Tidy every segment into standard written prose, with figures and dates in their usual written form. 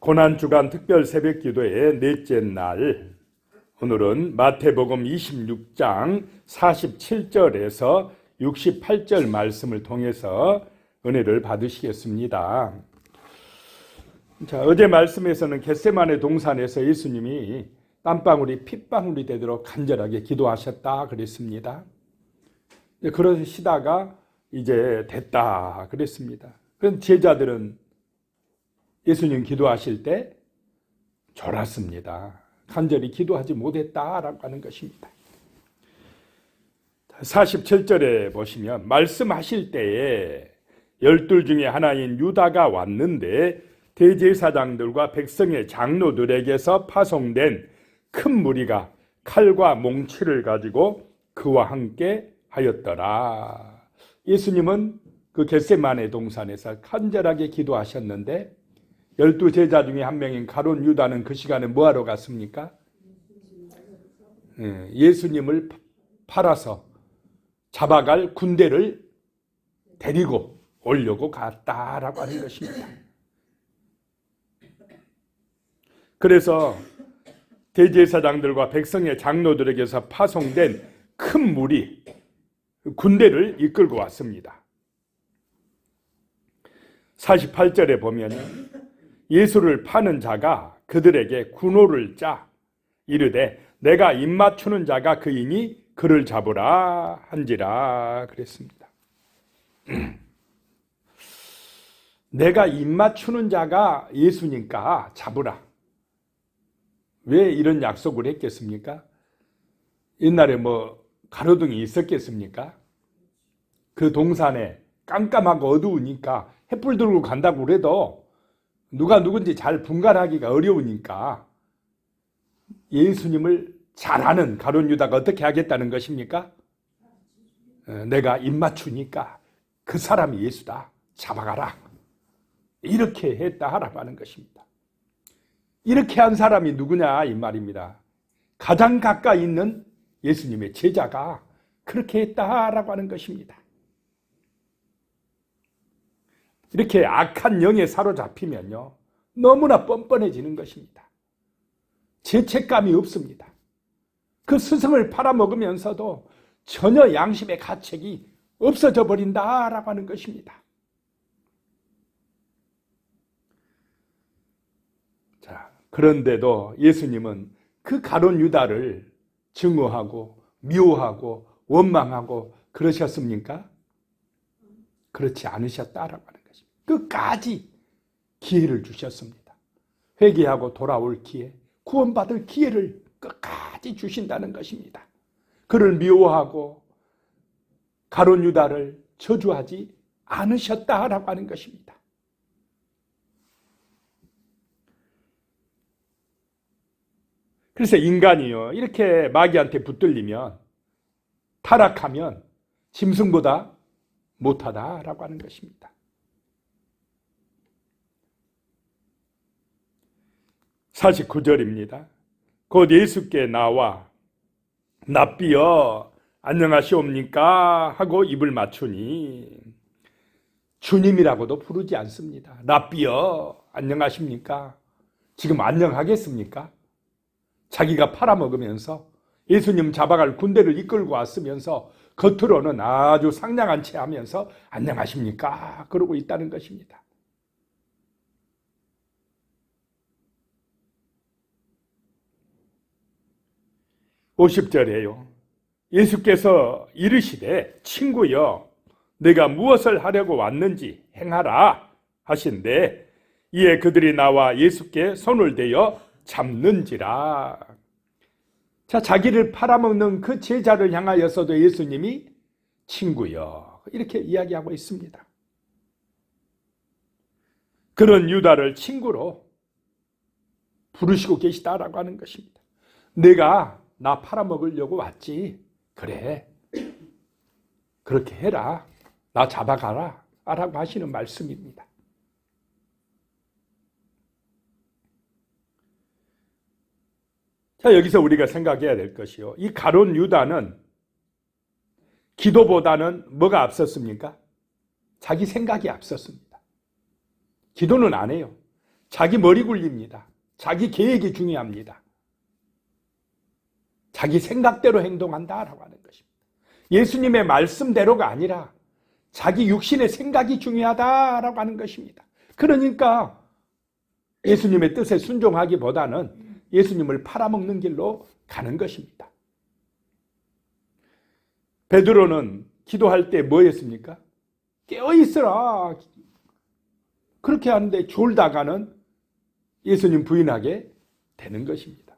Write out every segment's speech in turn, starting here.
고난주간 특별 새벽기도의 넷째 날, 오늘은 마태복음 26장 47절에서 68절 말씀을 통해서 은혜를 받으시겠습니다. 자, 어제 말씀에서는 겟세마네 동산에서 예수님이 땀방울이 핏방울이 되도록 간절하게 기도하셨다 그랬습니다. 그러시다가 이제 됐다 그랬습니다. 그럼 제자들은 예수님 기도하실 때 졸았습니다. 간절히 기도하지 못했다라고 하는 것입니다. 47절에 보시면 말씀하실 때에 12 중에 하나인 유다가 왔는데 대제사장들과 백성의 장로들에게서 파송된 큰 무리가 칼과 몽치를 가지고 그와 함께 하였더라. 예수님은 그 겟세마네 동산에서 간절하게 기도하셨는데 12 제자 중에 한 명인 가룟 유다는 그 시간에 뭐하러 갔습니까? 예수님을 팔아서 잡아갈 군대를 데리고 오려고 갔다라고 하는 것입니다. 그래서 대제사장들과 백성의 장로들에게서 파송된 큰 무리, 군대를 이끌고 왔습니다. 48절에 보면 예수를 파는 자가 그들에게 군호를 짜 이르되 내가 입맞추는 자가 그이니 그를 잡으라 한지라 그랬습니다. 내가 입맞추는 자가 예수니까 잡으라. 왜 이런 약속을 했겠습니까? 옛날에 가로등이 있었겠습니까? 그 동산에 깜깜하고 어두우니까 햇불 들고 간다고 그래도 누가 누군지 잘 분간하기가 어려우니까 예수님을 잘 아는 가룟 유다가 어떻게 하겠다는 것입니까? 내가 입맞추니까 그 사람이 예수다. 잡아가라. 이렇게 했다라고 하는 것입니다. 이렇게 한 사람이 누구냐 이 말입니다. 가장 가까이 있는 예수님의 제자가 그렇게 했다라고 하는 것입니다. 이렇게 악한 영에 사로잡히면요 너무나 뻔뻔해지는 것입니다. 죄책감이 없습니다. 그 스승을 팔아먹으면서도 전혀 양심의 가책이 없어져 버린다라고 하는 것입니다. 자, 그런데도 예수님은 그 가룟 유다를 증오하고 미워하고 원망하고 그러셨습니까? 그렇지 않으셨다라고 하는 것입니다. 끝까지 기회를 주셨습니다. 회개하고 돌아올 기회, 구원받을 기회를 끝까지 주신다는 것입니다. 그를 미워하고 가룟 유다를 저주하지 않으셨다라고 하는 것입니다. 그래서 인간이요 이렇게 마귀한테 붙들리면 타락하면 짐승보다 못하다라고 하는 것입니다. 49절입니다. 곧 예수께 나와 납비여 안녕하시옵니까 하고 입을 맞추니 주님이라고도 부르지 않습니다. 납비여 안녕하십니까? 지금 안녕하겠습니까? 자기가 팔아먹으면서 예수님 잡아갈 군대를 이끌고 왔으면서 겉으로는 아주 상냥한 채 하면서 안녕하십니까? 그러고 있다는 것입니다. (50절이에요) 예수께서 이르시되 친구여 내가 무엇을 하려고 왔는지 행하라 하신대 이에 그들이 나와 예수께 손을 대어 잡는지라. 자, 자기를 팔아먹는 그 제자를 향하여서도 예수님이 친구여 이렇게 이야기하고 있습니다. 그런 유다를 친구로 부르시고 계시다라고 하는 것입니다. 내가 나 팔아먹으려고 왔지. 그래. 그렇게 해라. 나 잡아가라. 라고 하시는 말씀입니다. 자, 여기서 우리가 생각해야 될 것이요. 이 가룟 유다는 기도보다는 뭐가 앞섰습니까? 자기 생각이 앞섰습니다. 기도는 안 해요. 자기 머리 굴립니다. 자기 계획이 중요합니다. 자기 생각대로 행동한다라고 하는 것입니다. 예수님의 말씀대로가 아니라 자기 육신의 생각이 중요하다라고 하는 것입니다. 그러니까 예수님의 뜻에 순종하기보다는 예수님을 팔아먹는 길로 가는 것입니다. 베드로는 기도할 때 뭐 했습니까? 깨어있으라. 그렇게 하는데 졸다가는 예수님 부인하게 되는 것입니다.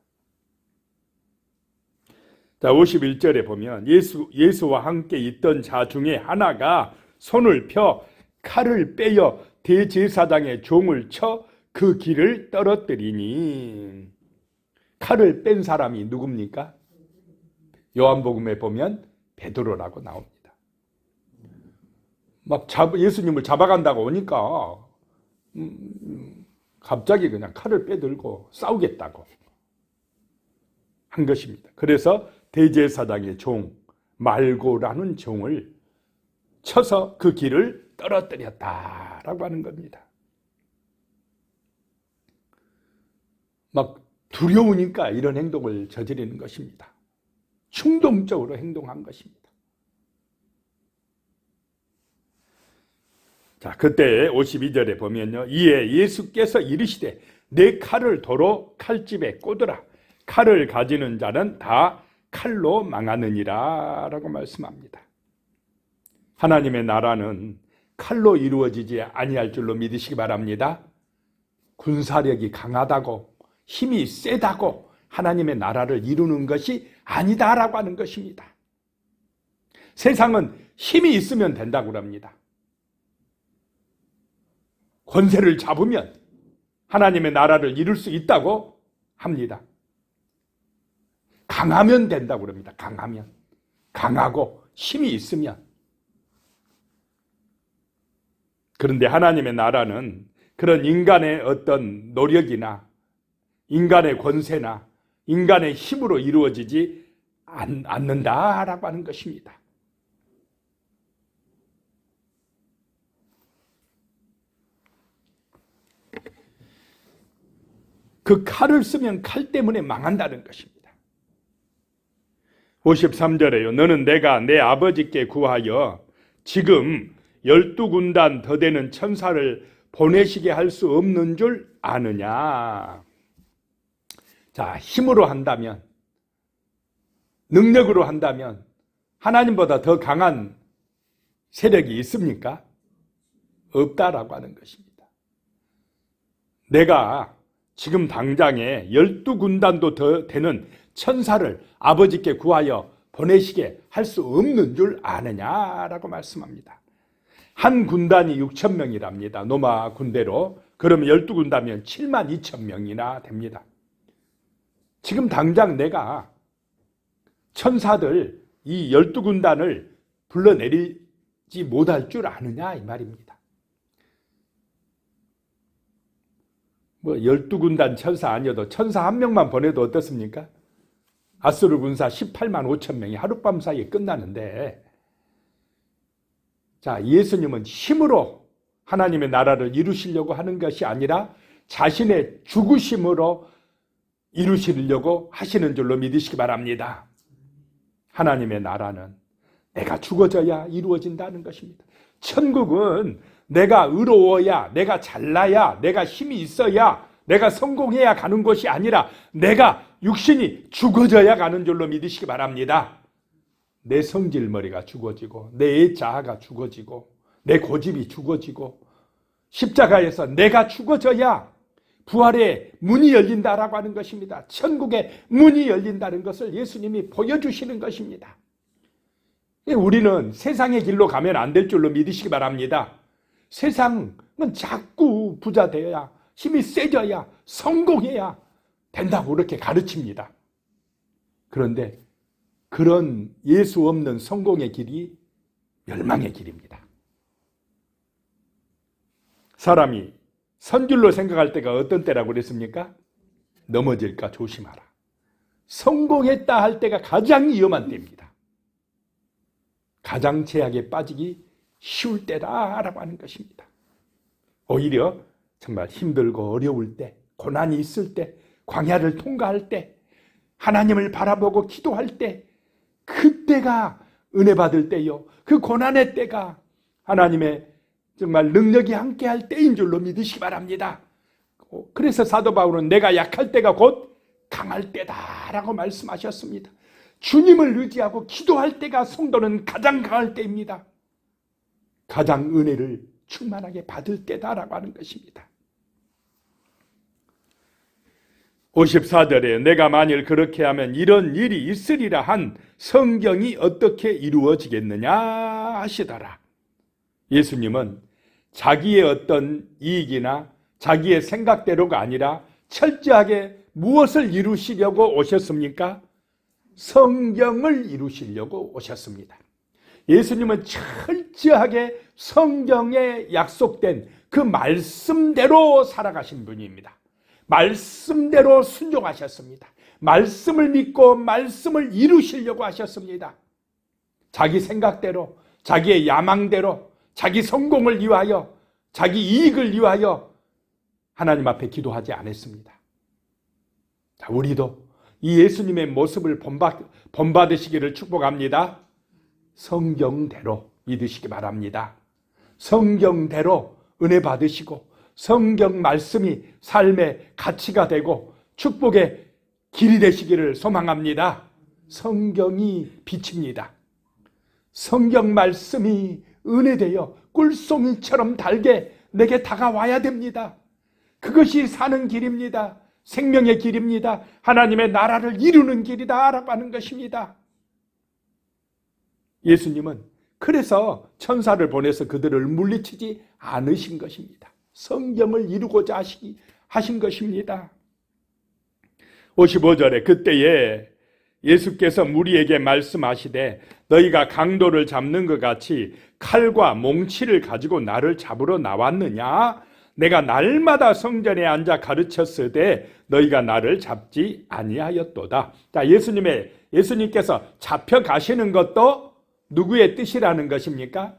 자, 51절에 보면 예수와 함께 있던 자 중에 하나가 손을 펴 칼을 빼어 대제사장의 종을 쳐 그 길을 떨어뜨리니. 칼을 뺀 사람이 누굽니까? 요한복음에 보면 베드로라고 나옵니다. 막 예수님을 잡아간다고 오니까 갑자기 그냥 칼을 빼들고 싸우겠다고 한 것입니다. 그래서 대제사장의 종 말고라는 종을 쳐서 그 길을 떨어뜨렸다라고 하는 겁니다. 막 두려우니까 이런 행동을 저지르는 것입니다. 충동적으로 행동한 것입니다. 자, 그때 52절에 보면요. 이에 예수께서 이르시되 내 칼을 도로 칼집에 꽂으라. 칼을 가지는 자는 다 칼로 망하느니라 라고 말씀합니다. 하나님의 나라는 칼로 이루어지지 아니할 줄로 믿으시기 바랍니다. 군사력이 강하다고 힘이 세다고 하나님의 나라를 이루는 것이 아니다라고 하는 것입니다. 세상은 힘이 있으면 된다고 합니다. 권세를 잡으면 하나님의 나라를 이룰 수 있다고 합니다. 강하면 된다고 합니다. 강하면. 강하고 힘이 있으면. 그런데 하나님의 나라는 그런 인간의 어떤 노력이나 인간의 권세나 인간의 힘으로 이루어지지 않는다라고 하는 것입니다. 그 칼을 쓰면 칼 때문에 망한다는 것입니다. 53절에요. 너는 내가 내 아버지께 구하여 지금 12군단 더 되는 천사를 보내시게 할 수 없는 줄 아느냐. 자, 힘으로 한다면, 능력으로 한다면 하나님보다 더 강한 세력이 있습니까? 없다라고 하는 것입니다. 내가 지금 당장에 12군단도 더 되는 천사를 아버지께 구하여 보내시게 할 수 없는 줄 아느냐라고 말씀합니다. 한 군단이 6,000명이랍니다. 로마 군대로. 그러면 12군단이면 72,000명이나 됩니다. 지금 당장 내가 천사들 이 12군단을 불러내리지 못할 줄 아느냐 이 말입니다. 뭐 12군단 천사 아니어도 천사 한 명만 보내도 어떻습니까? 아수르 군사 18만 5천 명이 하룻밤 사이에 끝나는데, 자, 예수님은 힘으로 하나님의 나라를 이루시려고 하는 것이 아니라 자신의 죽으심으로 이루시려고 하시는 줄로 믿으시기 바랍니다. 하나님의 나라는 내가 죽어져야 이루어진다는 것입니다. 천국은 내가 의로워야, 내가 잘나야, 내가 힘이 있어야, 내가 성공해야 가는 곳이 아니라 내가 육신이 죽어져야 가는 줄로 믿으시기 바랍니다. 내 성질머리가 죽어지고 내 자아가 죽어지고 내 고집이 죽어지고 십자가에서 내가 죽어져야 부활의 문이 열린다라고 하는 것입니다. 천국의 문이 열린다는 것을 예수님이 보여주시는 것입니다. 우리는 세상의 길로 가면 안 될 줄로 믿으시기 바랍니다. 세상은 자꾸 부자 되어야, 힘이 세져야, 성공해야 된다고 그렇게 가르칩니다. 그런데 그런 예수 없는 성공의 길이 멸망의 길입니다. 사람이 선줄로 생각할 때가 어떤 때라고 그랬습니까? 넘어질까 조심하라. 성공했다 할 때가 가장 위험한 때입니다. 가장 제약에 빠지기 쉬울 때다라고 하는 것입니다. 오히려 정말 힘들고 어려울 때, 고난이 있을 때, 광야를 통과할 때, 하나님을 바라보고 기도할 때, 그때가 은혜 받을 때요. 그 고난의 때가 하나님의 정말 능력이 함께할 때인 줄로 믿으시기 바랍니다. 그래서 사도 바울은 내가 약할 때가 곧 강할 때다라고 말씀하셨습니다. 주님을 의지하고 기도할 때가 성도는 가장 강할 때입니다. 가장 은혜를 충만하게 받을 때다라고 하는 것입니다. 54절에 내가 만일 그렇게 하면 이런 일이 있으리라 한 성경이 어떻게 이루어지겠느냐 하시더라. 예수님은 자기의 어떤 이익이나 자기의 생각대로가 아니라 철저하게 무엇을 이루시려고 오셨습니까? 성경을 이루시려고 오셨습니다. 예수님은 철저하게 성경에 약속된 그 말씀대로 살아가신 분입니다. 말씀대로 순종하셨습니다. 말씀을 믿고 말씀을 이루시려고 하셨습니다. 자기 생각대로, 자기의 야망대로, 자기 성공을 위하여, 자기 이익을 위하여 하나님 앞에 기도하지 않았습니다. 자, 우리도 이 예수님의 모습을 본받으시기를 축복합니다. 성경대로 믿으시기 바랍니다. 성경대로 은혜 받으시고 성경 말씀이 삶의 가치가 되고 축복의 길이 되시기를 소망합니다. 성경이 빛입니다. 성경 말씀이 은혜되어 꿀송이처럼 달게 내게 다가와야 됩니다. 그것이 사는 길입니다. 생명의 길입니다. 하나님의 나라를 이루는 길이다 라고 하는 것입니다. 예수님은 그래서 천사를 보내서 그들을 물리치지 않으신 것입니다. 성경을 이루고자 하신 것입니다. 55절에 그때에 예수께서 무리에게 말씀하시되 너희가 강도를 잡는 것 같이 칼과 몽치를 가지고 나를 잡으러 나왔느냐? 내가 날마다 성전에 앉아 가르쳤으되 너희가 나를 잡지 아니하였도다. 자, 예수님께서 잡혀가시는 것도 누구의 뜻이라는 것입니까?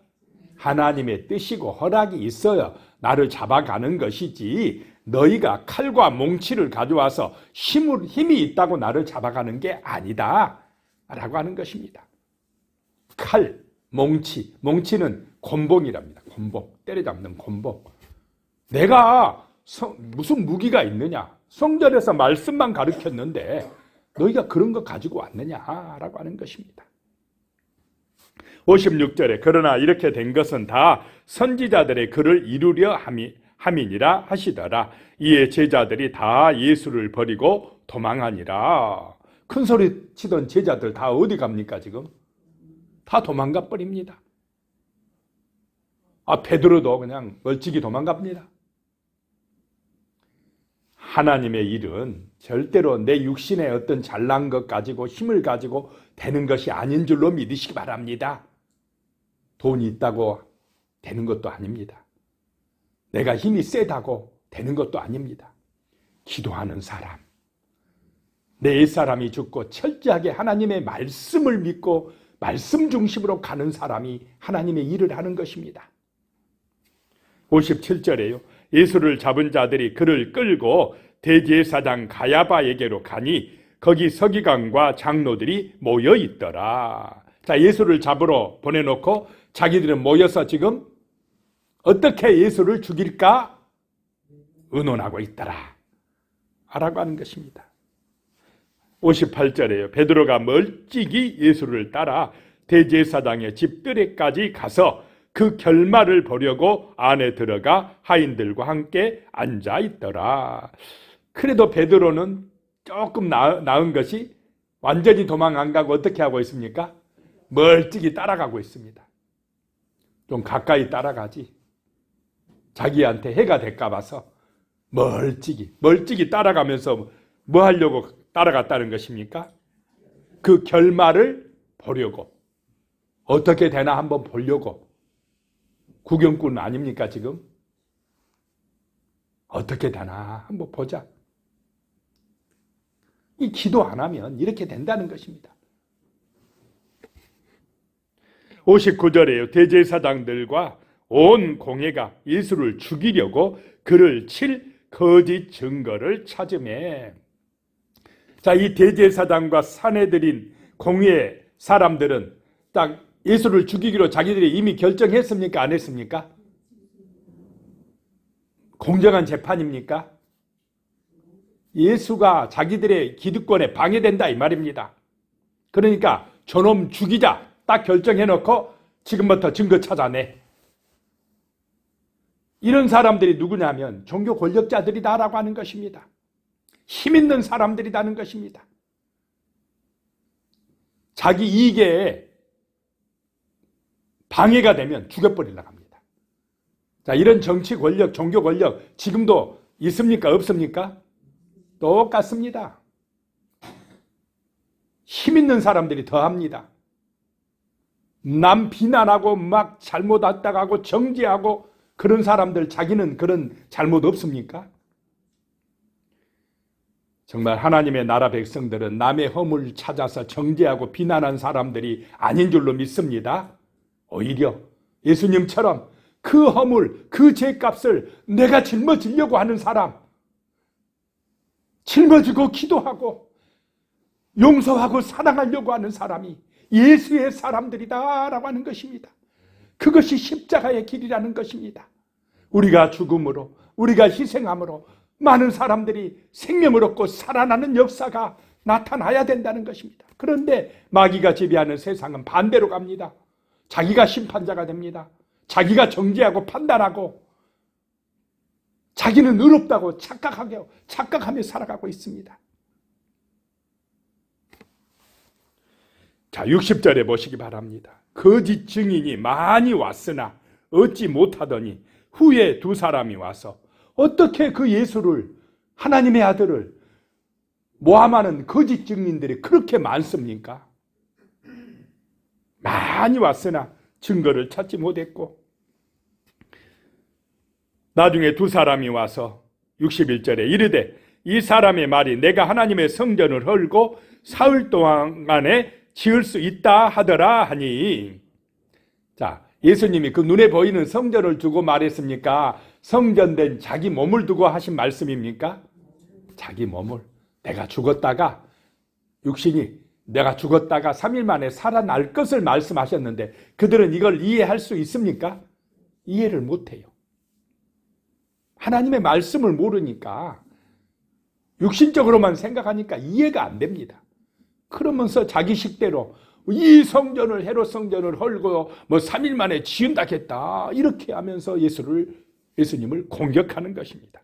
하나님의 뜻이고 허락이 있어요. 나를 잡아가는 것이지 너희가 칼과 몽치를 가져와서 힘이 있다고 나를 잡아가는 게 아니다 라고 하는 것입니다. 칼, 몽치는 곤봉이랍니다. 곤봉, 때려잡는 곤봉. 내가 무슨 무기가 있느냐? 성전에서 말씀만 가르쳤는데 너희가 그런 거 가지고 왔느냐라고 하는 것입니다. 56절에 그러나 이렇게 된 것은 다 선지자들의 글을 이루려 함이니라 하시더라. 이에 제자들이 다 예수를 버리고 도망하니라. 큰 소리 치던 제자들 다 어디 갑니까 지금? 다 도망가 버립니다. 베드로도 그냥 멀찍이 도망갑니다. 하나님의 일은 절대로 내 육신의 어떤 잘난 것 가지고 힘을 가지고 되는 것이 아닌 줄로 믿으시기 바랍니다. 돈이 있다고 되는 것도 아닙니다. 내가 힘이 세다고 되는 것도 아닙니다. 기도하는 사람, 내 옛사람이 죽고 철저하게 하나님의 말씀을 믿고 말씀 중심으로 가는 사람이 하나님의 일을 하는 것입니다. 57절에요. 예수를 잡은 자들이 그를 끌고 대제사장 가야바에게로 가니 거기 서기관과 장로들이 모여 있더라. 자, 예수를 잡으러 보내놓고 자기들은 모여서 지금 어떻게 예수를 죽일까 의논하고 있더라 라고 하는 것입니다. 58절에요. 베드로가 멀찍이 예수를 따라 대제사장의 집들에까지 가서 그 결말을 보려고 안에 들어가 하인들과 함께 앉아 있더라. 그래도 베드로는 조금 나은 것이 완전히 도망 안 가고 어떻게 하고 있습니까? 멀찍이 따라가고 있습니다. 좀 가까이 따라가지. 자기한테 해가 될까 봐서 멀찍이 따라가면서 뭐 하려고 따라갔다는 것입니까? 그 결말을 보려고. 어떻게 되나 한번 보려고. 구경꾼 아닙니까 지금? 어떻게 되나 한번 보자. 이 기도 안 하면 이렇게 된다는 것입니다. 59절에요. 대제사장들과 온 공회가 예수를 죽이려고 그를 칠 거짓 증거를 찾으매. 자, 이 대제사장과 사내들인 공회 사람들은 딱 예수를 죽이기로 자기들이 이미 결정했습니까? 안 했습니까? 공정한 재판입니까? 예수가 자기들의 기득권에 방해된다 이 말입니다. 그러니까 저놈 죽이자 딱 결정해놓고 지금부터 증거 찾아내. 이런 사람들이 누구냐면 종교 권력자들이다라고 하는 것입니다. 힘 있는 사람들이라는 것입니다. 자기 이익에 방해가 되면 죽여버리려고 합니다. 자, 이런 정치 권력, 종교 권력 지금도 있습니까? 없습니까? 똑같습니다. 힘 있는 사람들이 더 합니다. 남 비난하고 막 잘못했다고 하고 정죄하고 그런 사람들 자기는 그런 잘못 없습니까? 정말 하나님의 나라 백성들은 남의 허물을 찾아서 정죄하고 비난한 사람들이 아닌 줄로 믿습니다. 오히려 예수님처럼 그 허물, 그 죄값을 내가 짊어지려고 하는 사람, 짊어지고 기도하고 용서하고 사랑하려고 하는 사람이 예수의 사람들이다라고 하는 것입니다. 그것이 십자가의 길이라는 것입니다. 우리가 죽음으로, 우리가 희생함으로 많은 사람들이 생명을 얻고 살아나는 역사가 나타나야 된다는 것입니다. 그런데 마귀가 지배하는 세상은 반대로 갑니다. 자기가 심판자가 됩니다. 자기가 정죄하고 판단하고 자기는 의롭다고 착각하며 살아가고 있습니다. 자, 60절에 보시기 바랍니다. 거짓 증인이 많이 왔으나 얻지 못하더니 후에 두 사람이 와서 어떻게 그 예수를, 하나님의 아들을 모함하는 거짓 증인들이 그렇게 많습니까? 많이 왔으나 증거를 찾지 못했고, 나중에 두 사람이 와서 61절에 이르되 이 사람의 말이 내가 하나님의 성전을 헐고 사흘 동안에 지을 수 있다 하더라 하니. 자, 예수님이 그 눈에 보이는 성전을 두고 말했습니까? 성전된 자기 몸을 두고 하신 말씀입니까? 자기 몸을, 내가 죽었다가 육신이 내가 죽었다가 3일 만에 살아날 것을 말씀하셨는데 그들은 이걸 이해할 수 있습니까? 이해를 못해요. 하나님의 말씀을 모르니까 육신적으로만 생각하니까 이해가 안 됩니다. 그러면서 자기 식대로 이 성전을, 헤롯 성전을 헐고 3일 만에 지은다겠다 이렇게 하면서 예수님을 공격하는 것입니다.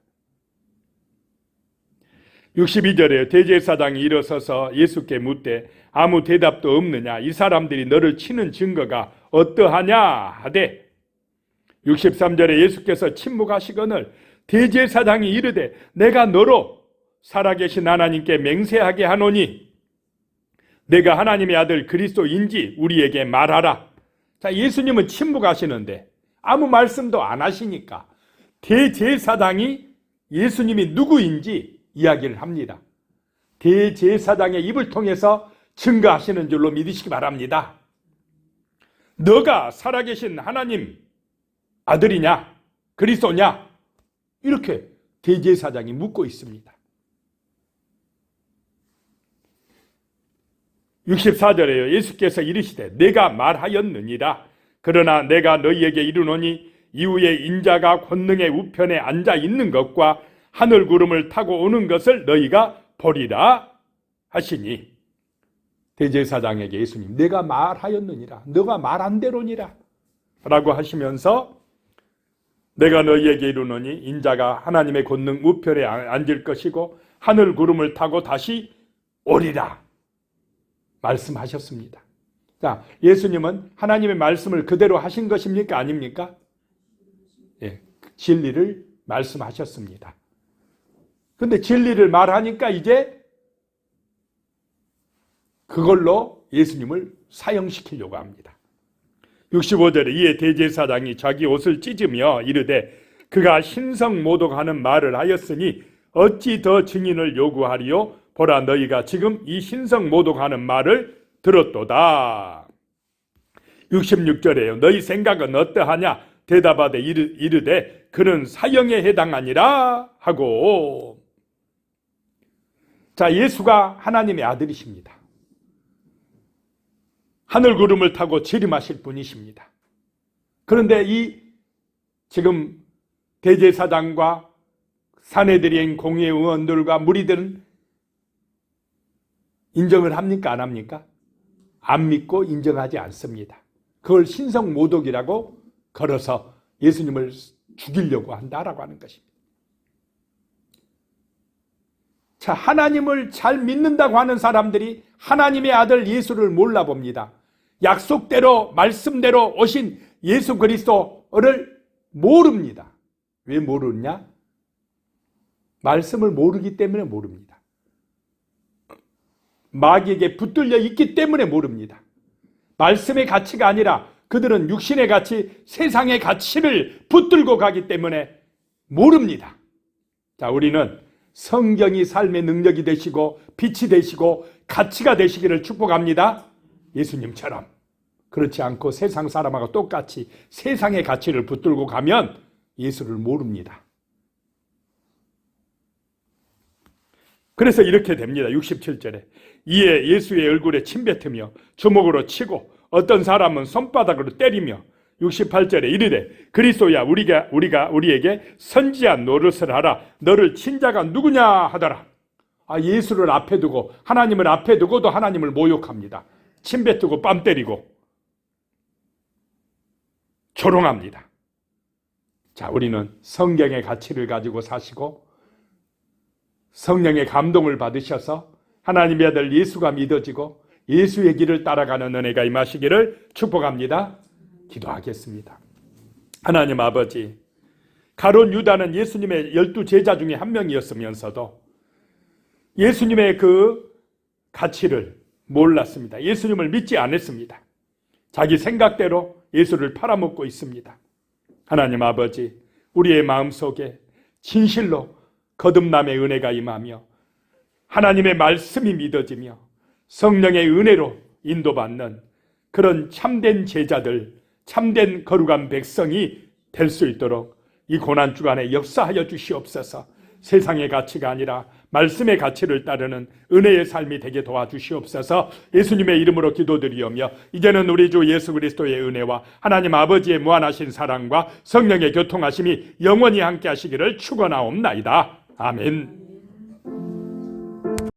62절에 대제사장이 일어서서 예수께 묻되 아무 대답도 없느냐? 이 사람들이 너를 치는 증거가 어떠하냐 하되, 63절에 예수께서 침묵하시거늘 대제사장이 이르되 내가 너로 살아계신 하나님께 맹세하게 하노니 내가 하나님의 아들 그리스도인지 우리에게 말하라. 자, 예수님은 침묵하시는데 아무 말씀도 안 하시니까 대제사장이 예수님이 누구인지 이야기를 합니다. 대제사장의 입을 통해서 증거하시는 줄로 믿으시기 바랍니다. 너가 살아계신 하나님 아들이냐? 그리스도냐? 이렇게 대제사장이 묻고 있습니다. 64절에요. 예수께서 이르시되 내가 말하였느니라. 그러나 내가 너희에게 이르노니 이후에 인자가 권능의 우편에 앉아 있는 것과 하늘 구름을 타고 오는 것을 너희가 보리라 하시니. 대제사장에게 예수님 내가 말하였느니라, 너가 말한 대로니라 라고 하시면서 내가 너희에게 이르노니 인자가 하나님의 권능 우편에 앉을 것이고 하늘 구름을 타고 다시 오리라 말씀하셨습니다. 자, 예수님은 하나님의 말씀을 그대로 하신 것입니까? 아닙니까? 예, 진리를 말씀하셨습니다. 근데 진리를 말하니까 이제 그걸로 예수님을 사형시키려고 합니다. 65절에 이에 대제사장이 자기 옷을 찢으며 이르되 그가 신성모독하는 말을 하였으니 어찌 더 증인을 요구하리요? 보라, 너희가 지금 이 신성모독하는 말을 들었도다. 66절에요. 너희 생각은 어떠하냐? 대답하되 이르되 그는 사형에 해당하니라 하고. 자, 예수가 하나님의 아들이십니다. 하늘 구름을 타고 재림하실 분이십니다. 그런데 이 지금 대제사장과 산헤드린 공회 의원들과 무리들은 인정을 합니까? 안 합니까? 안 믿고 인정하지 않습니다. 그걸 신성모독이라고 걸어서 예수님을 죽이려고 한다라고 하는 것입니다. 자, 하나님을 잘 믿는다고 하는 사람들이 하나님의 아들 예수를 몰라봅니다. 약속대로 말씀대로 오신 예수 그리스도를 모릅니다. 왜 모르냐? 말씀을 모르기 때문에 모릅니다. 마귀에게 붙들려 있기 때문에 모릅니다. 말씀의 가치가 아니라 그들은 육신의 가치, 세상의 가치를 붙들고 가기 때문에 모릅니다. 자, 우리는 성경이 삶의 능력이 되시고 빛이 되시고 가치가 되시기를 축복합니다. 예수님처럼. 그렇지 않고 세상 사람하고 똑같이 세상의 가치를 붙들고 가면 예수를 모릅니다. 그래서 이렇게 됩니다. 67절에 이에 예수의 얼굴에 침뱉으며 주먹으로 치고 어떤 사람은 손바닥으로 때리며 68절에 이르되 그리스도야 우리에게 선지한 노릇을 하라. 너를 친 자가 누구냐 하더라. 예수를 앞에 두고 하나님을 앞에 두고도 하나님을 모욕합니다. 침뱉고 뺨 때리고 조롱합니다. 자, 우리는 성경의 가치를 가지고 사시고 성령의 감동을 받으셔서 하나님의 아들 예수가 믿어지고 예수의 길을 따라가는 은혜가 임하시기를 축복합니다. 기도하겠습니다. 하나님 아버지, 가룟 유다는 예수님의 12제자 중에 한 명이었으면서도 예수님의 그 가치를 몰랐습니다. 예수님을 믿지 않았습니다. 자기 생각대로 예수를 팔아먹고 있습니다. 하나님 아버지, 우리의 마음속에 진실로 거듭남의 은혜가 임하며 하나님의 말씀이 믿어지며 성령의 은혜로 인도받는 그런 참된 제자들, 참된 거룩한 백성이 될 수 있도록 이 고난주간에 역사하여 주시옵소서. 세상의 가치가 아니라 말씀의 가치를 따르는 은혜의 삶이 되게 도와주시옵소서. 예수님의 이름으로 기도드리오며 이제는 우리 주 예수 그리스도의 은혜와 하나님 아버지의 무한하신 사랑과 성령의 교통하심이 영원히 함께 하시기를 축원하옵나이다. 아멘.